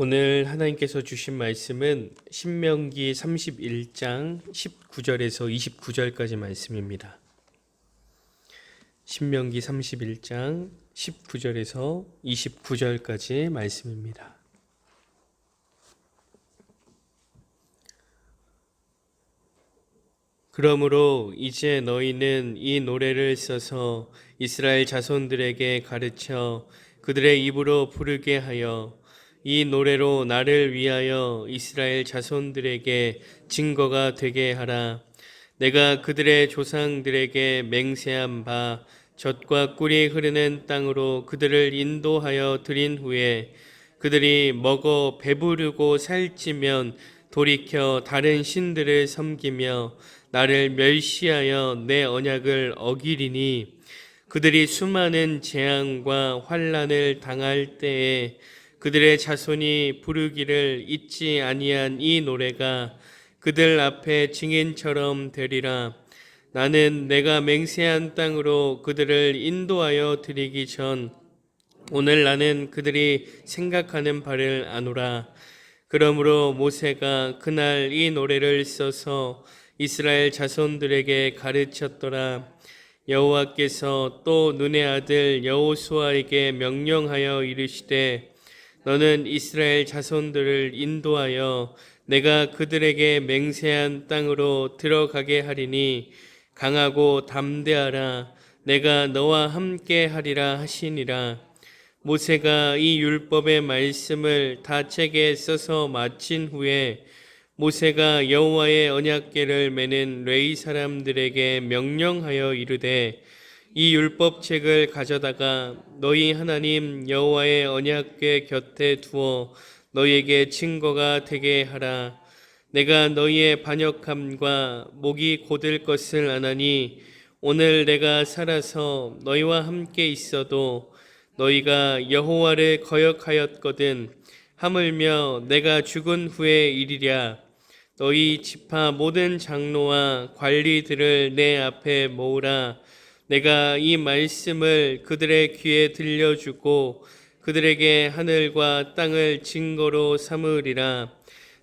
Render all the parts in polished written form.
오늘 하나님께서 주신 말씀은 신명기 31장 19절에서 29절까지 말씀입니다. 신명기 31장 19절에서 29절까지 말씀입니다. 그러므로 이제 너희는 이 노래를 써서 이스라엘 자손들에게 가르쳐 그들의 입으로 부르게 하여 이 노래로 나를 위하여 이스라엘 자손들에게 증거가 되게 하라. 내가 그들의 조상들에게 맹세한 바 젖과 꿀이 흐르는 땅으로 그들을 인도하여 들인 후에 그들이 먹어 배부르고 살찌면 돌이켜 다른 신들을 섬기며 나를 멸시하여 내 언약을 어기리니 그들이 수많은 재앙과 환난을 당할 때에 그들의 자손이 부르기를 잊지 아니한 이 노래가 그들 앞에 증인처럼 되리라. 나는 내가 맹세한 땅으로 그들을 인도하여 드리기 전 오늘 나는 그들이 생각하는 바를 아노라. 그러므로 모세가 그날 이 노래를 써서 이스라엘 자손들에게 가르쳤더라. 여호와께서 또 눈의 아들 여호수아에게 명령하여 이르시되 너는 이스라엘 자손들을 인도하여 내가 그들에게 맹세한 땅으로 들어가게 하리니 강하고 담대하라. 내가 너와 함께 하리라 하시니라. 모세가 이 율법의 말씀을 다 책에 써서 마친 후에 모세가 여호와의 언약궤를 매는 레위 사람들에게 명령하여 이르되 이 율법책을 가져다가 너희 하나님 여호와의 언약궤 곁에 두어 너희에게 증거가 되게 하라. 내가 너희의 반역함과 목이 곧을 것을 아나니 오늘 내가 살아서 너희와 함께 있어도 너희가 여호와를 거역하였거든 하물며 내가 죽은 후에 이르랴. 너희 지파 모든 장로와 관리들을 내 앞에 모으라. 내가 이 말씀을 그들의 귀에 들려주고 그들에게 하늘과 땅을 증거로 삼으리라.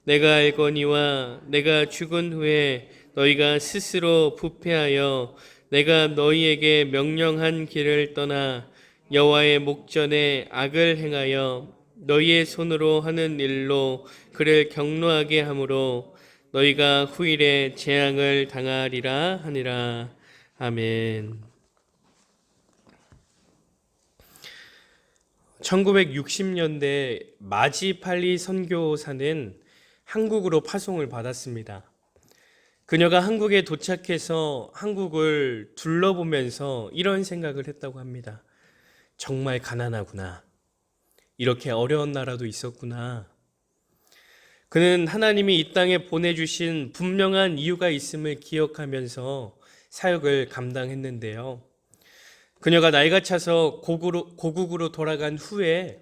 내가 알거니와 내가 죽은 후에 너희가 스스로 부패하여 내가 너희에게 명령한 길을 떠나 여호와의 목전에 악을 행하여 너희의 손으로 하는 일로 그를 경노하게 하므로 너희가 후일에 재앙을 당하리라 하니라. 아멘. 1960년대 마지팔리 선교사는 한국으로 파송을 받았습니다. 그녀가 한국에 도착해서 한국을 둘러보면서 이런 생각을 했다고 합니다. 정말 가난하구나. 이렇게 어려운 나라도 있었구나. 그는 하나님이 이 땅에 보내주신 분명한 이유가 있음을 기억하면서 사역을 감당했는데요. 그녀가 나이가 차서 고국으로 돌아간 후에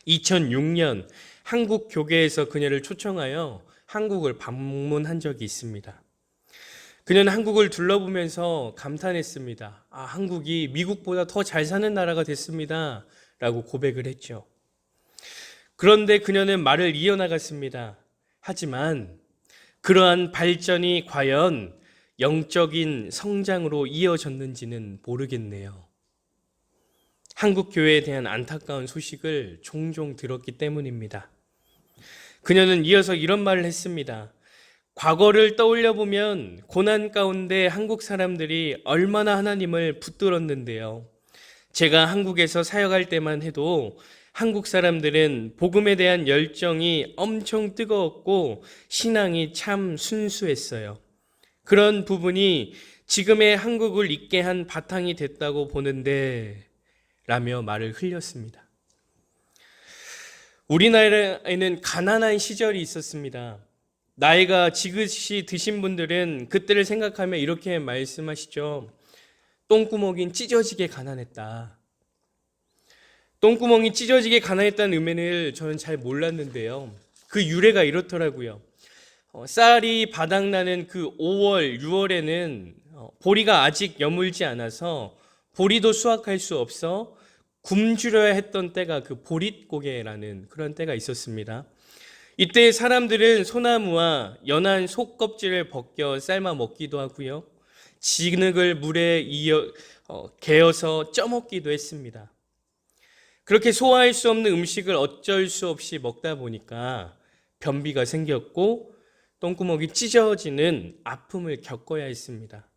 2006년 한국 교계에서 그녀를 초청하여 한국을 방문한 적이 있습니다. 그녀는 한국을 둘러보면서 감탄했습니다. 한국이 미국보다 더 잘 사는 나라가 됐습니다. 라고 고백을 했죠. 그런데 그녀는 말을 이어나갔습니다. 하지만 그러한 발전이 과연 영적인 성장으로 이어졌는지는 모르겠네요. 한국 교회에 대한 안타까운 소식을 종종 들었기 때문입니다. 그녀는 이어서 이런 말을 했습니다. 과거를 떠올려 보면 고난 가운데 한국 사람들이 얼마나 하나님을 붙들었는데요. 제가 한국에서 사역할 때만 해도 한국 사람들은 복음에 대한 열정이 엄청 뜨거웠고 신앙이 참 순수했어요. 그런 부분이 지금의 한국을 있게 한 바탕이 됐다고 보는데 라며 말을 흘렸습니다. 우리나라에는 가난한 시절이 있었습니다. 나이가 지긋이 드신 분들은 그때를 생각하며 이렇게 말씀하시죠. 똥구멍이 찢어지게 가난했다. 똥구멍이 찢어지게 가난했다는 의미를 저는 잘 몰랐는데요. 그 유래가 이렇더라고요. 쌀이 바닥나는 그 5월, 6월에는 보리가 아직 여물지 않아서 보리도 수확할 수 없어 굶주려야 했던 때가 그 보릿고개라는 그런 때가 있었습니다. 이때 사람들은 소나무와 연한 속 껍질을 벗겨 삶아 먹기도 하고요. 진흙을 물에 개어서 쪄먹기도 했습니다. 그렇게 소화할 수 없는 음식을 어쩔 수 없이 먹다 보니까 변비가 생겼고 똥구멍이 찢어지는 아픔을 겪어야 했습니다.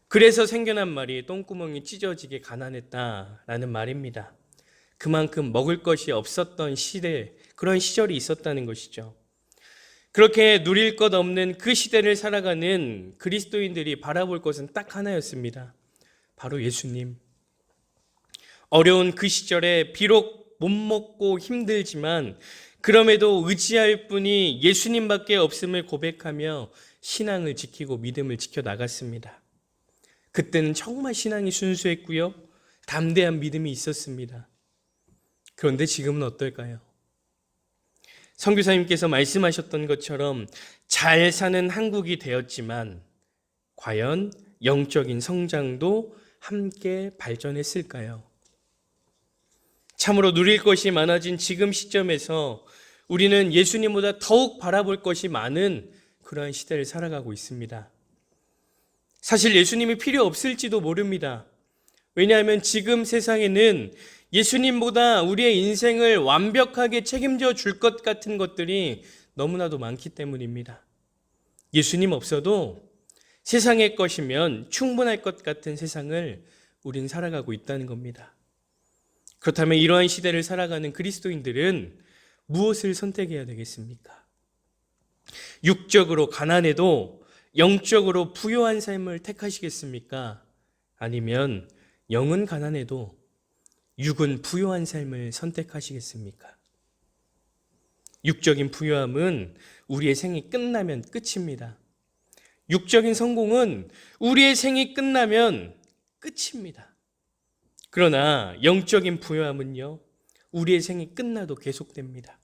그래서 생겨난 말이 똥구멍이 찢어지게 가난했다라는 말입니다. 그만큼 먹을 것이 없었던 시대, 그런 시절이 있었다는 것이죠. 그렇게 누릴 것 없는 그 시대를 살아가는 그리스도인들이 바라볼 것은 딱 하나였습니다. 바로 예수님. 어려운 그 시절에 비록 못 먹고 힘들지만 그럼에도 의지할 분이 예수님밖에 없음을 고백하며 신앙을 지키고 믿음을 지켜나갔습니다. 그때는 정말 신앙이 순수했고요. 담대한 믿음이 있었습니다. 그런데 지금은 어떨까요? 선교사님께서 말씀하셨던 것처럼 잘 사는 한국이 되었지만 과연 영적인 성장도 함께 발전했을까요? 참으로 누릴 것이 많아진 지금 시점에서 우리는 예수님보다 더욱 바라볼 것이 많은 그러한 시대를 살아가고 있습니다. 사실 예수님이 필요 없을지도 모릅니다. 왜냐하면 지금 세상에는 예수님보다 우리의 인생을 완벽하게 책임져 줄 것 같은 것들이 너무나도 많기 때문입니다. 예수님 없어도 세상의 것이면 충분할 것 같은 세상을 우린 살아가고 있다는 겁니다. 그렇다면 이러한 시대를 살아가는 그리스도인들은 무엇을 선택해야 되겠습니까? 육적으로 가난해도 영적으로 부요한 삶을 택하시겠습니까? 아니면 영은 가난해도 육은 부요한 삶을 선택하시겠습니까? 육적인 부요함은 우리의 생이 끝나면 끝입니다. 육적인 성공은 우리의 생이 끝나면 끝입니다. 그러나 영적인 부요함은요, 우리의 생이 끝나도 계속됩니다.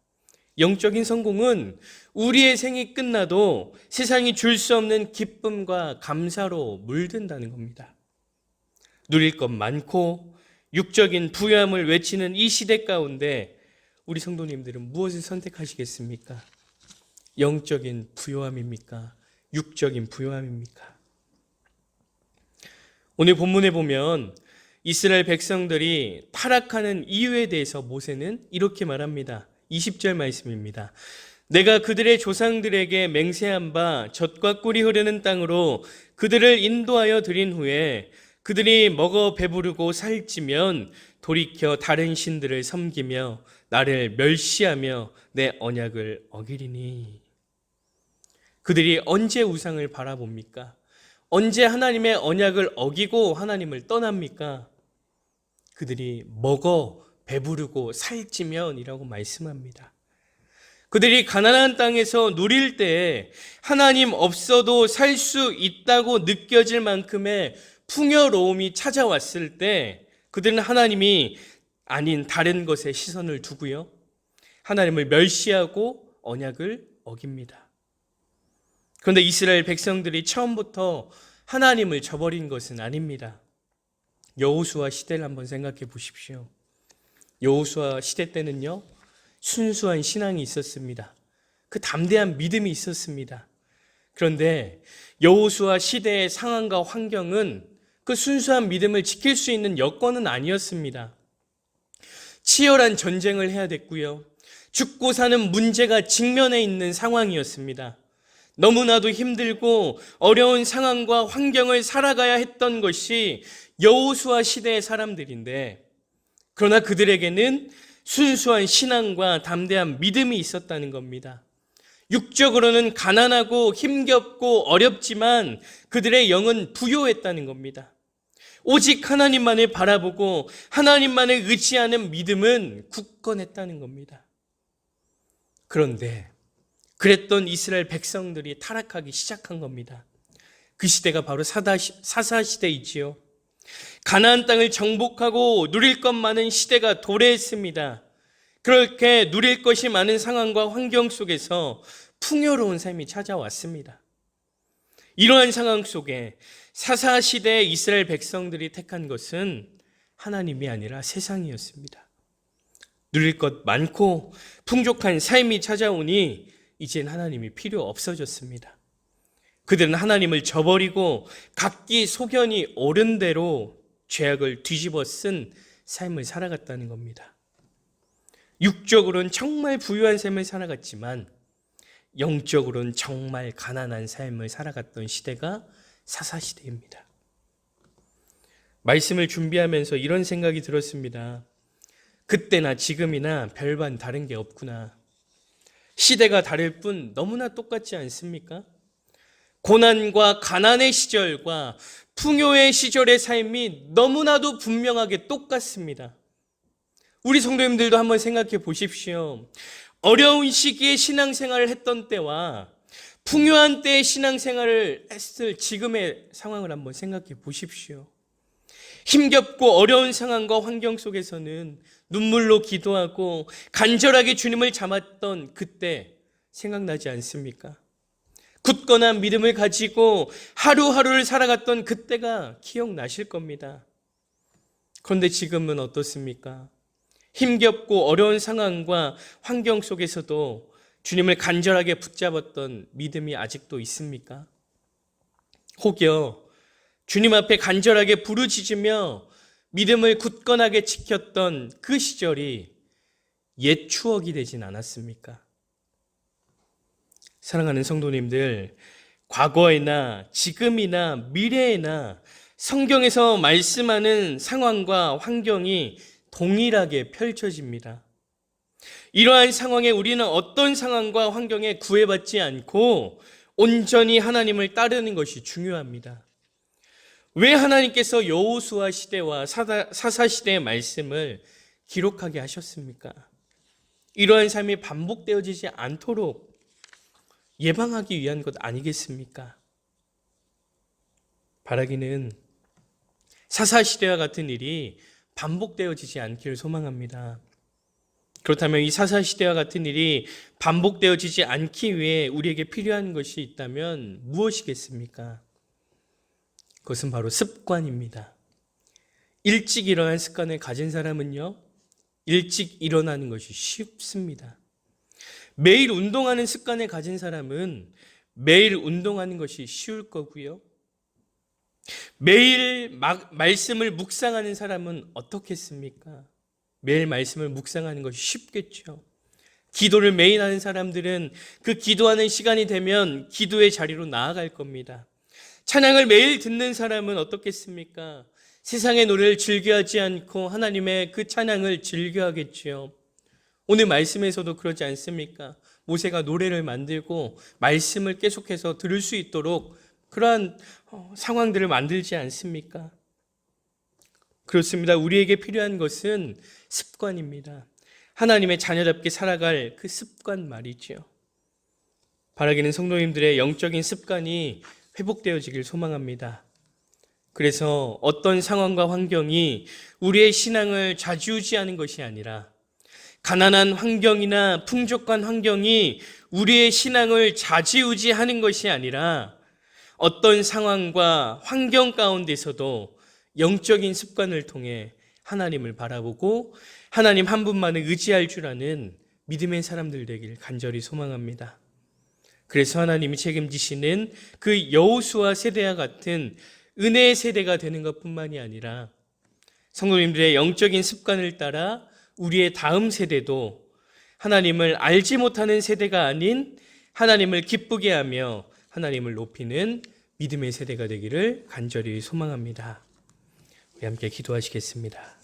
영적인 성공은 우리의 생이 끝나도 세상이 줄 수 없는 기쁨과 감사로 물든다는 겁니다. 누릴 것 많고 육적인 부요함을 외치는 이 시대 가운데 우리 성도님들은 무엇을 선택하시겠습니까? 영적인 부요함입니까? 육적인 부요함입니까? 오늘 본문에 보면 이스라엘 백성들이 타락하는 이유에 대해서 모세는 이렇게 말합니다. 20절 말씀입니다. 내가 그들의 조상들에게 맹세한 바 젖과 꿀이 흐르는 땅으로 그들을 인도하여 드린 후에 그들이 먹어 배부르고 살찌면 돌이켜 다른 신들을 섬기며 나를 멸시하며 내 언약을 어기리니. 그들이 언제 우상을 바라봅니까? 언제 하나님의 언약을 어기고 하나님을 떠납니까? 그들이 먹어 배부르고 살찌면이라고 말씀합니다. 그들이 가나안 땅에서 누릴 때 하나님 없어도 살 수 있다고 느껴질 만큼의 풍요로움이 찾아왔을 때 그들은 하나님이 아닌 다른 것에 시선을 두고요, 하나님을 멸시하고 언약을 어깁니다. 그런데 이스라엘 백성들이 처음부터 하나님을 저버린 것은 아닙니다. 여호수아 시대를 한번 생각해 보십시오. 여호수아 시대 때는요, 순수한 신앙이 있었습니다. 그 담대한 믿음이 있었습니다. 그런데 여호수아 시대의 상황과 환경은 그 순수한 믿음을 지킬 수 있는 여건은 아니었습니다. 치열한 전쟁을 해야 됐고요, 죽고 사는 문제가 직면해 있는 상황이었습니다. 너무나도 힘들고 어려운 상황과 환경을 살아가야 했던 것이 여호수아 시대의 사람들인데, 그러나 그들에게는 순수한 신앙과 담대한 믿음이 있었다는 겁니다. 육적으로는 가난하고 힘겹고 어렵지만 그들의 영은 부요했다는 겁니다. 오직 하나님만을 바라보고 하나님만을 의지하는 믿음은 굳건했다는 겁니다. 그런데 그랬던 이스라엘 백성들이 타락하기 시작한 겁니다. 그 시대가 바로 사사시대이지요. 가나안 땅을 정복하고 누릴 것 많은 시대가 도래했습니다. 그렇게 누릴 것이 많은 상황과 환경 속에서 풍요로운 삶이 찾아왔습니다. 이러한 상황 속에 사사시대의 이스라엘 백성들이 택한 것은 하나님이 아니라 세상이었습니다. 누릴 것 많고 풍족한 삶이 찾아오니 이젠 하나님이 필요 없어졌습니다. 그들은 하나님을 저버리고 각기 소견이 옳은 대로 죄악을 뒤집어 쓴 삶을 살아갔다는 겁니다. 육적으로는 정말 부유한 삶을 살아갔지만 영적으로는 정말 가난한 삶을 살아갔던 시대가 사사시대입니다. 말씀을 준비하면서 이런 생각이 들었습니다. 그때나 지금이나 별반 다른 게 없구나. 시대가 다를 뿐 너무나 똑같지 않습니까? 고난과 가난의 시절과 풍요의 시절의 삶이 너무나도 분명하게 똑같습니다. 우리 성도님들도 한번 생각해 보십시오. 어려운 시기에 신앙생활을 했던 때와 풍요한 때의 신앙생활을 했을 지금의 상황을 한번 생각해 보십시오. 힘겹고 어려운 상황과 환경 속에서는 눈물로 기도하고 간절하게 주님을 잡았던 그때 생각나지 않습니까? 굳건한 믿음을 가지고 하루하루를 살아갔던 그때가 기억나실 겁니다. 그런데 지금은 어떻습니까? 힘겹고 어려운 상황과 환경 속에서도 주님을 간절하게 붙잡았던 믿음이 아직도 있습니까? 혹여 주님 앞에 간절하게 부르짖으며 믿음을 굳건하게 지켰던 그 시절이 옛 추억이 되진 않았습니까? 사랑하는 성도님들, 과거에나 지금이나 미래에나 성경에서 말씀하는 상황과 환경이 동일하게 펼쳐집니다. 이러한 상황에 우리는 어떤 상황과 환경에 구애받지 않고 온전히 하나님을 따르는 것이 중요합니다. 왜 하나님께서 여호수아 시대와 사사 시대의 말씀을 기록하게 하셨습니까? 이러한 삶이 반복되어지지 않도록 예방하기 위한 것 아니겠습니까? 바라기는 사사 시대와 같은 일이 반복되어지지 않기를 소망합니다. 그렇다면 이 사사 시대와 같은 일이 반복되어지지 않기 위해 우리에게 필요한 것이 있다면 무엇이겠습니까? 그것은 바로 습관입니다. 일찍 일어나는 습관을 가진 사람은요, 일찍 일어나는 것이 쉽습니다. 매일 운동하는 습관을 가진 사람은 매일 운동하는 것이 쉬울 거고요. 매일 말씀을 묵상하는 사람은 어떻겠습니까? 매일 말씀을 묵상하는 것이 쉽겠죠. 기도를 매일 하는 사람들은 그 기도하는 시간이 되면 기도의 자리로 나아갈 겁니다. 찬양을 매일 듣는 사람은 어떻겠습니까? 세상의 노래를 즐겨하지 않고 하나님의 그 찬양을 즐겨하겠지요. 오늘 말씀에서도 그러지 않습니까? 모세가 노래를 만들고 말씀을 계속해서 들을 수 있도록 그러한 상황들을 만들지 않습니까? 그렇습니다. 우리에게 필요한 것은 습관입니다. 하나님의 자녀답게 살아갈 그 습관 말이죠. 바라기는 성도님들의 영적인 습관이 회복되어지길 소망합니다. 그래서 어떤 상황과 환경이 우리의 신앙을 좌지우지하는 것이 아니라 가난한 환경이나 풍족한 환경이 우리의 신앙을 좌지우지하는 것이 아니라 어떤 상황과 환경 가운데서도 영적인 습관을 통해 하나님을 바라보고 하나님 한 분만을 의지할 줄 아는 믿음의 사람들 되길 간절히 소망합니다. 그래서 하나님이 책임지시는 그 여호수아 세대와 같은 은혜의 세대가 되는 것뿐만이 아니라 성도님들의 영적인 습관을 따라 우리의 다음 세대도 하나님을 알지 못하는 세대가 아닌 하나님을 기쁘게 하며 하나님을 높이는 믿음의 세대가 되기를 간절히 소망합니다. 우리 함께 기도하시겠습니다.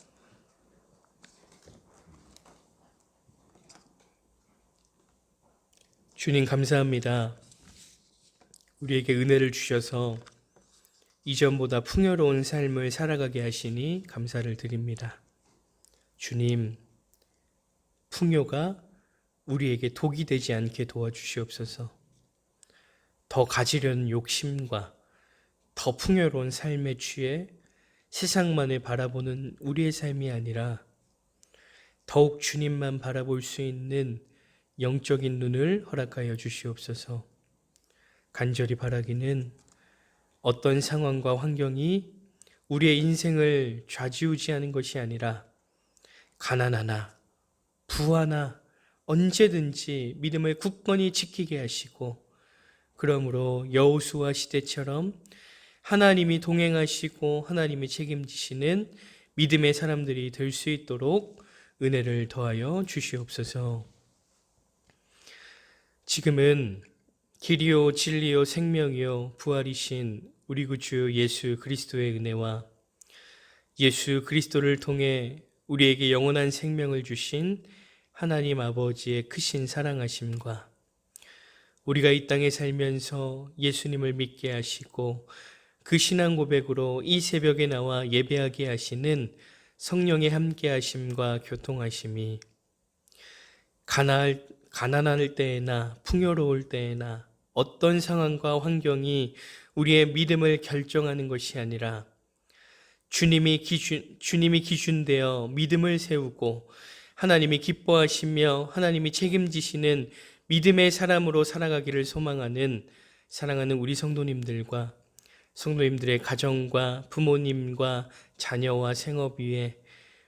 주님 감사합니다. 우리에게 은혜를 주셔서 이전보다 풍요로운 삶을 살아가게 하시니 감사를 드립니다. 주님, 풍요가 우리에게 독이 되지 않게 도와주시옵소서. 더 가지려는 욕심과 더 풍요로운 삶에 취해 세상만을 바라보는 우리의 삶이 아니라 더욱 주님만 바라볼 수 있는 영적인 눈을 허락하여 주시옵소서. 간절히 바라기는 어떤 상황과 환경이 우리의 인생을 좌지우지하는 것이 아니라 가난하나 부하나 언제든지 믿음을 굳건히 지키게 하시고, 그러므로 여호수아 시대처럼 하나님이 동행하시고 하나님이 책임지시는 믿음의 사람들이 될 수 있도록 은혜를 더하여 주시옵소서. 지금은 길이요 진리요 생명이요 부활이신 우리 구주 예수 그리스도의 은혜와 예수 그리스도를 통해 우리에게 영원한 생명을 주신 하나님 아버지의 크신 사랑하심과 우리가 이 땅에 살면서 예수님을 믿게 하시고 그 신앙 고백으로 이 새벽에 나와 예배하게 하시는 성령의 함께 하심과 교통하심이 가난할 때에나 풍요로울 때에나 어떤 상황과 환경이 우리의 믿음을 결정하는 것이 아니라 주님이 기준되어 믿음을 세우고 하나님이 기뻐하시며 하나님이 책임지시는 믿음의 사람으로 살아가기를 소망하는 사랑하는 우리 성도님들과 성도님들의 가정과 부모님과 자녀와 생업 위에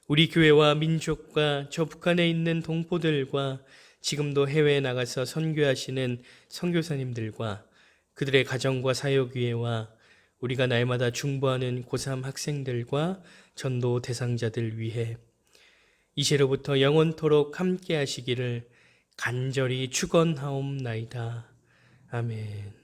우리 교회와 민족과 저 북한에 있는 동포들과 지금도 해외에 나가서 선교하시는 선교사님들과 그들의 가정과 사역위에와 우리가 날마다 중보하는 고3 학생들과 전도 대상자들 위해 이제로부터 영원토록 함께 하시기를 간절히 축원하옵나이다. 아멘.